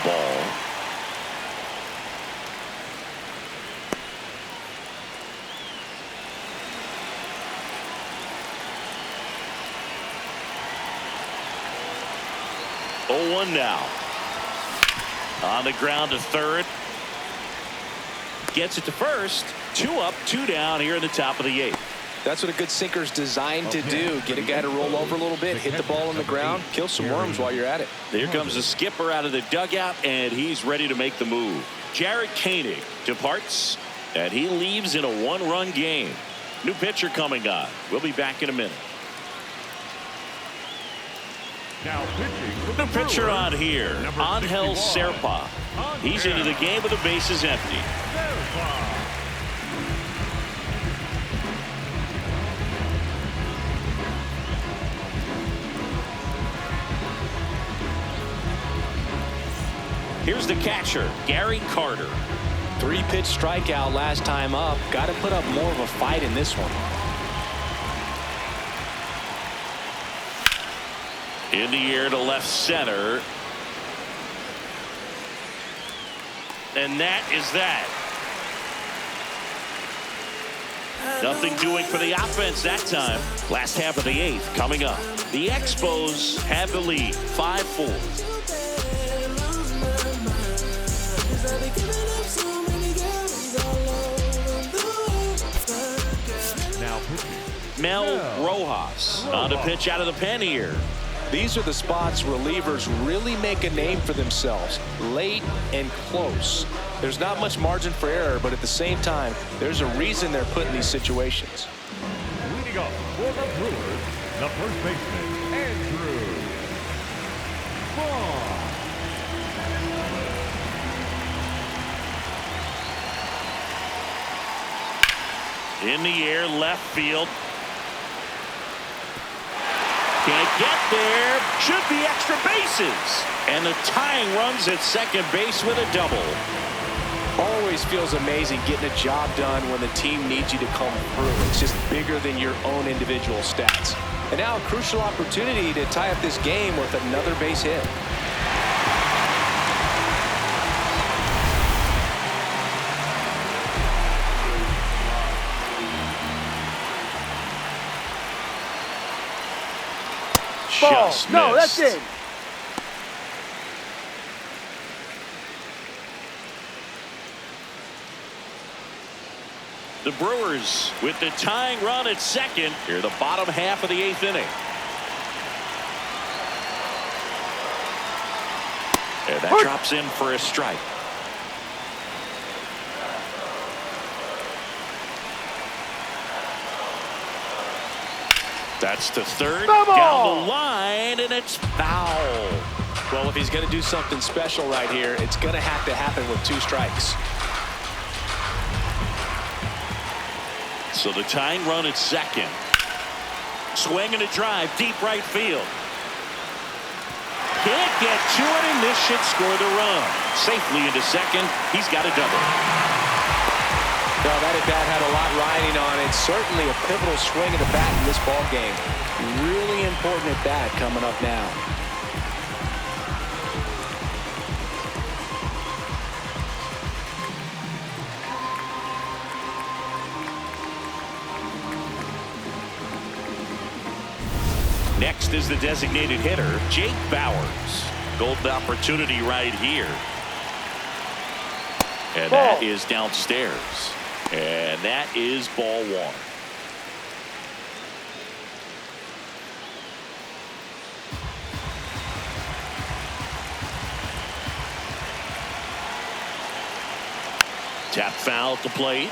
ball. Oh, 1 now. On the ground to third. Gets it to first. 2 up, 2 down here in the top of the 8th. That's what a good sinker's designed to do. Get a guy to roll over a little bit, hit the ball on the ground, kill some worms while you're at it. Here comes the skipper out of the dugout, and he's ready to make the move. Jared Koenig departs, and he leaves in a 1-run game. New pitcher coming on. We'll be back in a minute. Now pitching. The pitcher on here, Angel Serpa. He's into the game with the bases empty. Here's the catcher, Gary Carter. 3-pitch strikeout last time up. Got to put up more of a fight in this one. In the air to left center. And that is that. Nothing doing for the offense that time. Last half of the 8th coming up. The Expos have the lead, 5-4. Now pitching. Mel Rojas on a pitch out of the pen here. These are the spots relievers really make a name for themselves. Late and close. There's not much margin for error, but at the same time, there's a reason they're put in these situations. Leading off for the Brewers, the first baseman, Andrew Vaughn. In the air, left field. Can't get there. Should be extra bases. And the tying runs at second base with a double. Always feels amazing getting a job done when the team needs you to come through. It's just bigger than your own individual stats. And now a crucial opportunity to tie up this game with another base hit. Just missed. No, that's it. The Brewers with the tying run at second here, the bottom half of the 8th inning. And that drops in for a strike. That's to third, down the line, and it's foul. Well, if he's going to do something special right here, it's going to have to happen with 2 strikes. So the tying run at second. Swing and a drive, deep right field. Can't get to it, and this should score the run. Safely into second. He's got a double. Well, that at bat had a lot riding on it. Certainly a pivotal swing of the bat in this ball game. Really important at bat coming up now. Next is the designated hitter, Jake Bowers. Golden opportunity right here. And that is downstairs. And that is ball 1. Tap foul at the plate.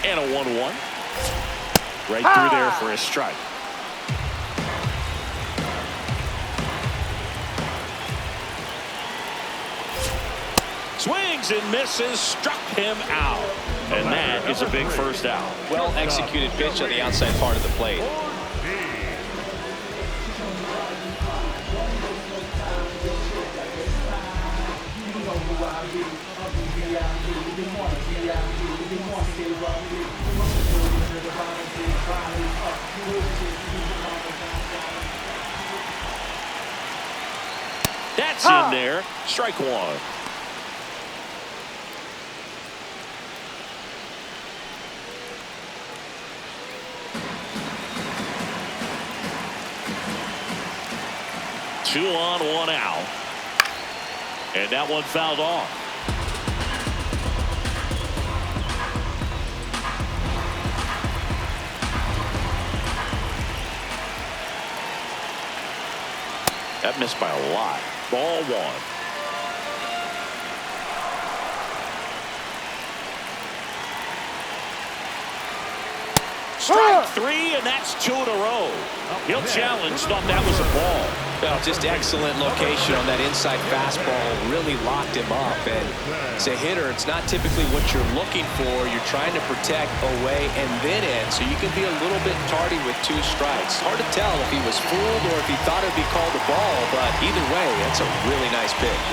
And a 1-1. Right through there for a strike. Swings and misses, struck him out. And that is a big first out. Well executed pitch on the outside part of the plate. That's in there. Strike one. Two on, one out. And that one fouled off. That missed by a lot. Ball one. Strike three, and that's two in a row. He'll challenge. Thought that was a ball. Well, just excellent location on that inside fastball. Really locked him up. And as a hitter, it's not typically what you're looking for. You're trying to protect away and then in, so you can be a little bit tardy with two strikes. Hard to tell if he was fooled or if he thought it'd be called a ball, but either way, that's a really nice pitch.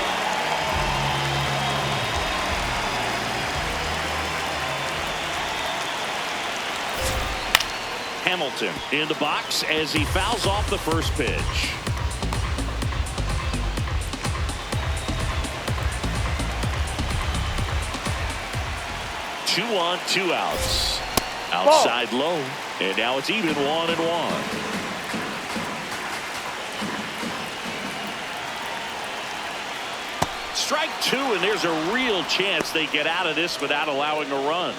Hamilton in the box as he fouls off the first pitch. Two on, two outs. Outside low, and now it's even 1-1. Strike two, and there's a real chance they get out of this without allowing a run.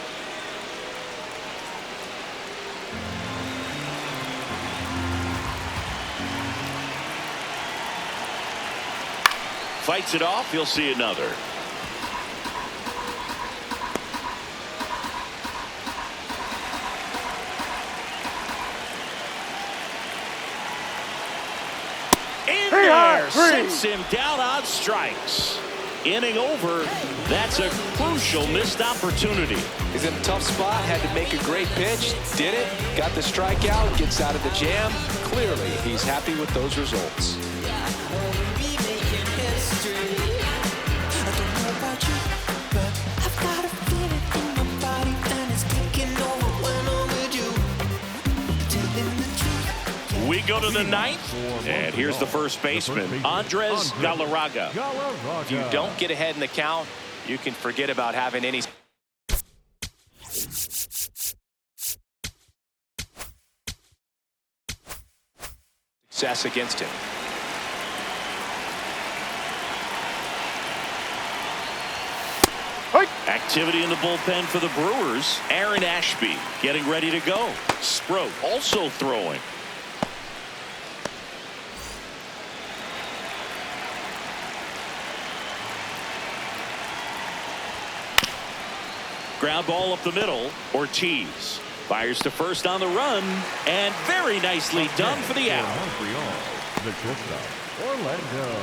Fights it off. He'll see another. In there, sets him down on strikes. Inning over. That's a crucial missed opportunity. He's in a tough spot, had to make a great pitch, did it, got the strikeout, gets out of the jam. Clearly, he's happy with those results. We go to the ninth, and here's the first baseman, Andres Galarraga. If you don't get ahead in the count, you can forget about having any success against him. Activity in the bullpen for the Brewers. Aaron Ashby getting ready to go. Sproat also throwing. Ground ball up the middle. Ortiz fires to first on the run, and very nicely done for the out. The shortstop, Orlando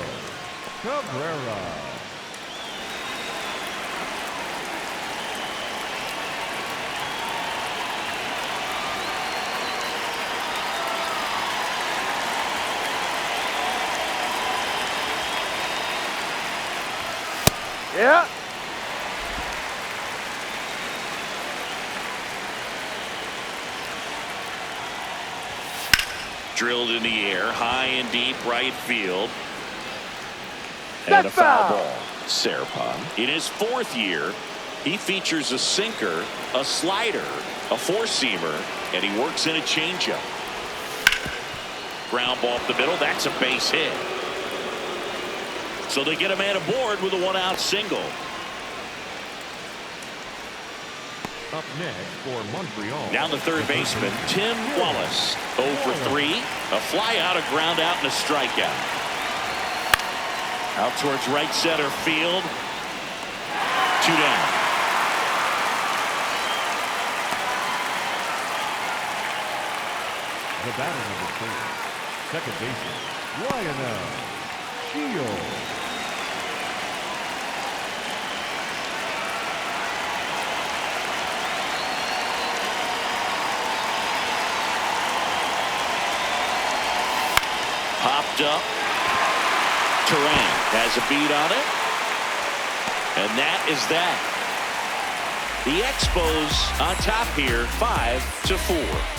Cabrera. Yeah. Drilled in the air, high and deep right field. And a foul ball. Serapon. In his fourth year, he features a sinker, a slider, a four-seamer, and he works in a changeup. Ground ball up the middle. That's a base hit. So they get a man aboard with a one-out single. Up next for Montreal. Now the third baseman, Tim Wallace. 0 for 3. A fly out, a ground out, and a strikeout. Out towards right center field. 2 down. The batter number 3. Second baseman, Lionel Shields. Popped up. Turan has a beat on it. And that is that. The Expos on top here, 5-4.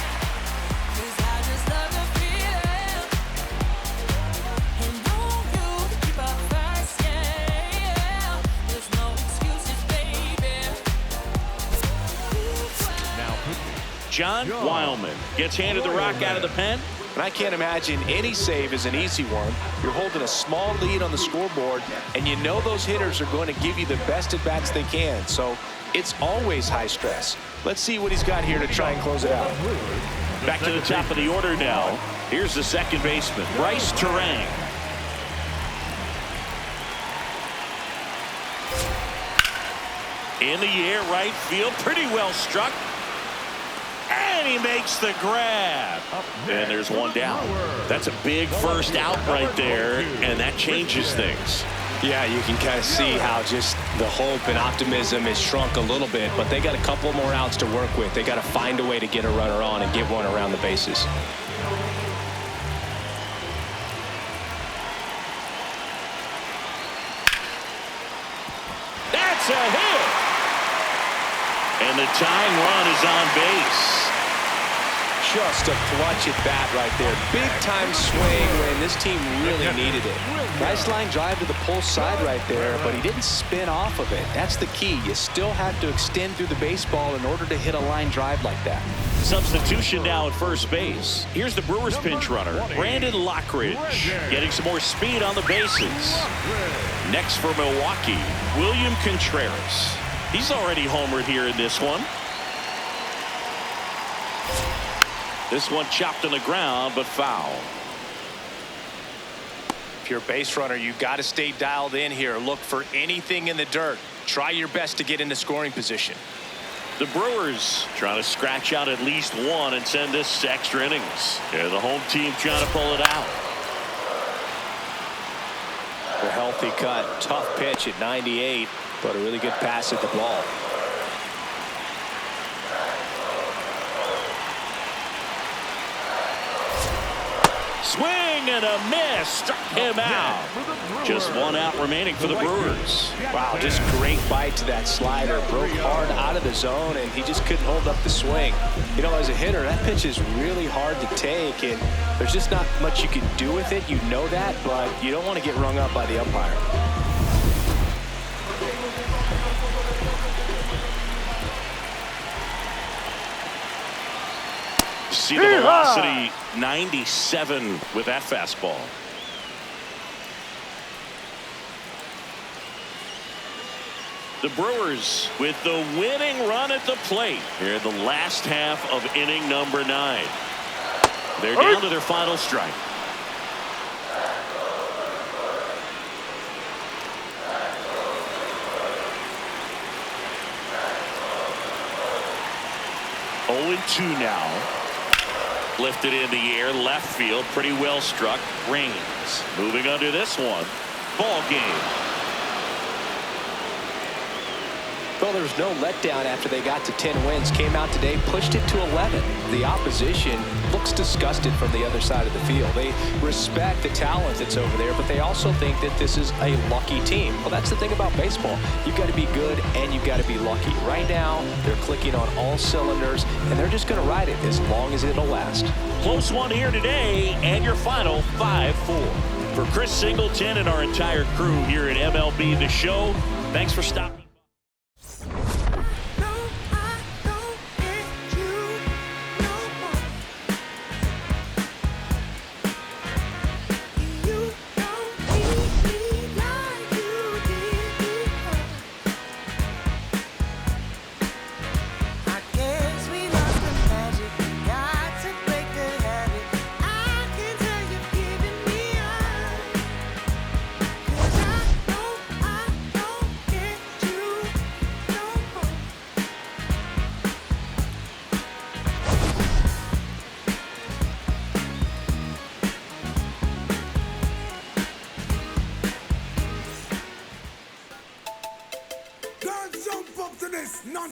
John Wildman gets handed the rock out of the pen. And I can't imagine any save is an easy one. You're holding a small lead on the scoreboard, and you know those hitters are going to give you the best at-bats they can. So it's always high stress. Let's see what he's got here to try and close it out. Back to the top of the order now. Here's the second baseman, Bryce Terang. In the air, right field, pretty well struck. And he makes the grab. And there's one down. That's a big first out right there, and that changes things. Yeah, you can kind of see how just the hope and optimism is shrunk a little bit, but they got a couple more outs to work with. They got to find a way to get a runner on and get one around the bases. That's a hit. And the tying run is on base. Just a clutch at bat right there. Big time swing when this team really needed it. Nice line drive to the pull side right there, but he didn't spin off of it. That's the key. You still have to extend through the baseball in order to hit a line drive like that. Substitution now at first base. Here's the Brewers pinch runner, Brandon Lockridge, getting some more speed on the bases. Next for Milwaukee, William Contreras. He's already homered here in this one. This one chopped on the ground, but foul. If you're a base runner, you got to stay dialed in here. Look for anything in the dirt. Try your best to get into scoring position. The Brewers trying to scratch out at least one and send this to extra innings. And the home team trying to pull it out. A healthy cut. Tough pitch at 98, but a really good pass at the ball. Swing and a miss. Struck him out. Just one out remaining for the Brewers. Wow, just great bite to that slider. Broke hard out of the zone, and he just couldn't hold up the swing. You know, as a hitter, that pitch is really hard to take, and there's just not much you can do with it. You know that, but you don't want to get rung up by the umpire. See the velocity, 97 with that fastball. The Brewers with the winning run at the plate here in the last half of inning number 9. They're down to their final strike. Oh, 2 now. Lifted in the air, left field, pretty well struck. Rains moving under this one. Ball game. Well, there was no letdown after they got to 10 wins. Came out today, pushed it to 11. The opposition looks disgusted from the other side of the field. They respect the talent that's over there, but they also think that this is a lucky team. Well, that's the thing about baseball. You've got to be good and you've got to be lucky. Right now, they're clicking on all cylinders, and they're just going to ride it as long as it'll last. Close one here today, and your final 5-4. For Chris Singleton and our entire crew here at MLB The Show, thanks for stopping.